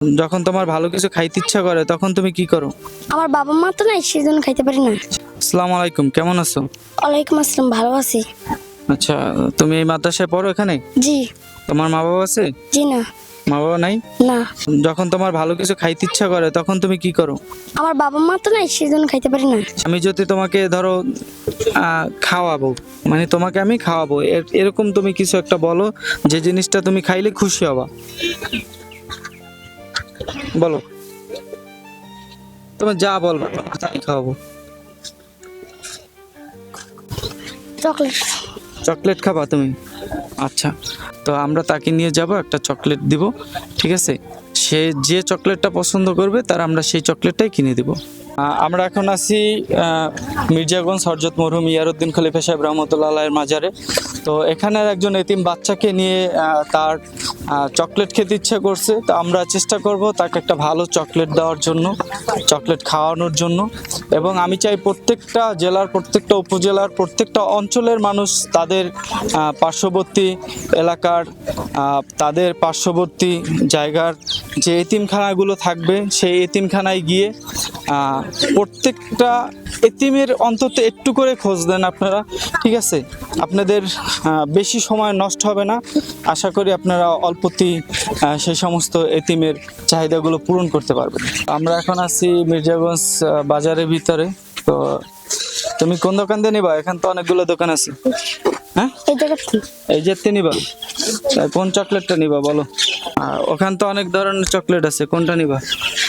যখন তোমার ভালো কিছু খাইতে ইচ্ছা করে তখন তুমি কি করো? আমার বাবা মা তো নাই, সেজন্য খাইতে পারি না। আসসালামু আলাইকুম, কেমন আছো? ওয়ালাইকুম আসসালাম, ভালো আছি। আচ্ছা, তুমি এই মাদ্রাসায় পড়ো এখানে? জি। তোমার মা বাবা আছে? জি না। মা বাবা নাই? না। যখন তোমার ভালো কিছু খাইতে ইচ্ছা করে তখন তুমি কি করো? আমার বাবা মা তো নাই, সেজন্য খাইতে পারি না। আমি যদি তোমাকে ধরো খাওয়াবো, মানে তোমাকে আমি খাওয়াবো, এরকম তুমি কিছু একটা বলো যে জিনিসটা তুমি খাইলে খুশি হবা। বলো, তুমি যা বলবা তাই খাওয়াবো। চকলেট। চকলেট খাবা তুমি? আচ্ছা, তো আমরা তাকে নিয়ে যাব, একটা চকলেট দিব, ঠিক আছে? সে যে চকলেটটা পছন্দ করবে তার আমরা সেই চকলেটটাই কিনে দিব। আমরা এখন আছি মির্জাগঞ্জ হযরত মরহুম ইয়ারউদ্দিন খলিফা সাহেব রহমতুল্লাহ আলাইহির মাজারে। তো এখানের একজন এতিম বাচ্চাকে নিয়ে তার চকলেট খেতে ইচ্ছা করছে, তো আমরা চেষ্টা করব তাকে একটা ভালো চকলেট দেওয়ার জন্য, চকলেট খাওয়ানোর জন্য। এবং আমি চাই প্রত্যেকটা জেলার, প্রত্যেকটা উপজেলার, প্রত্যেকটা অঞ্চলের মানুষ তাদের পার্শ্ববর্তী এলাকার, তাদের পার্শ্ববর্তী জায়গার যে এতিমখানাগুলো থাকবে সেই এতিমখানায় গিয়ে প্রত্যেকটা এতিমের অন্তত একটু করে খোঁজ দেন আপনারা, ঠিক আছে? আপনাদের বেশি সময় নষ্ট হবে না, আশা করি আপনারা অল্পতেই সেই সমস্ত এতিমের চাহিদাগুলো পূরণ করতে পারবেন। আমরা এখন আছি মির্জাগঞ্জ বাজারের ভিতরে। তো তুমি কোন দোকান দিয়ে নিবা? এখান তো অনেকগুলো দোকান আছে। হ্যাঁ, এই জায়গাটা কি? এই যে নিবা, কোন চকলেটটা নিবা বলো? ওখান তো অনেক ধরনের চকলেট আছে, কোনটা নিবা?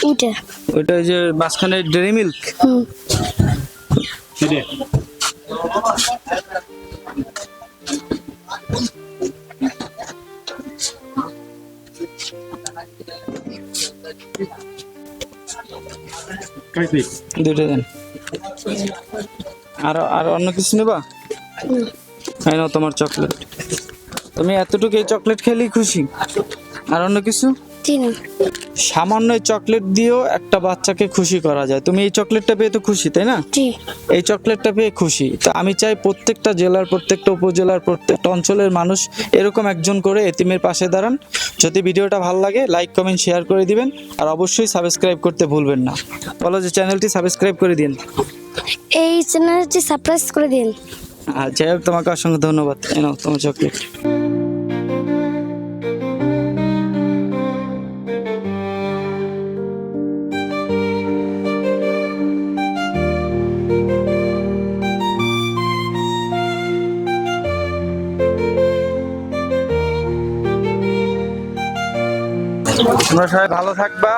এইটা। ওইটা যে মাঝখানে ডেইরি মিল্ক। হুম। দুইটা দেন। আর আর অন্য কিছু নেবা? এই নাও তোমার চকলেট। তুমি এতটুকু এই চকলেট খেলেই খুশি? আর অন্য কিছু? জি না। সামান্য এই চকলেট দিয়েও একটা বাচ্চাকে খুশি করা যায়। তুমি এই চকলেটটা পেয়ে তো খুশি, তাই না? জি। এই চকলেটটা পেয়ে খুশি। তো আমি চাই প্রত্যেকটা জেলার, প্রত্যেকটা উপজেলার, প্রত্যেকটা অঞ্চলের মানুষ এরকম একজন করে এতিমের পাশে দাঁড়ান। যদি ভিডিওটা ভালো লাগে লাইক কমেন্ট শেয়ার করে দিবেন, আর অবশ্যই সাবস্ক্রাইব করতে ভুলবেন না। বলো যে চ্যানেলটি সাবস্ক্রাইব করে দিন। এই চ্যানেলটি সাবস্ক্রাইব করে দিন। আর যাই হোক, তোমাকে অসংখ্য ধন্যবাদ। এই নাও তোমার চকলেট। তোমরা সবাই ভালো থাকবা।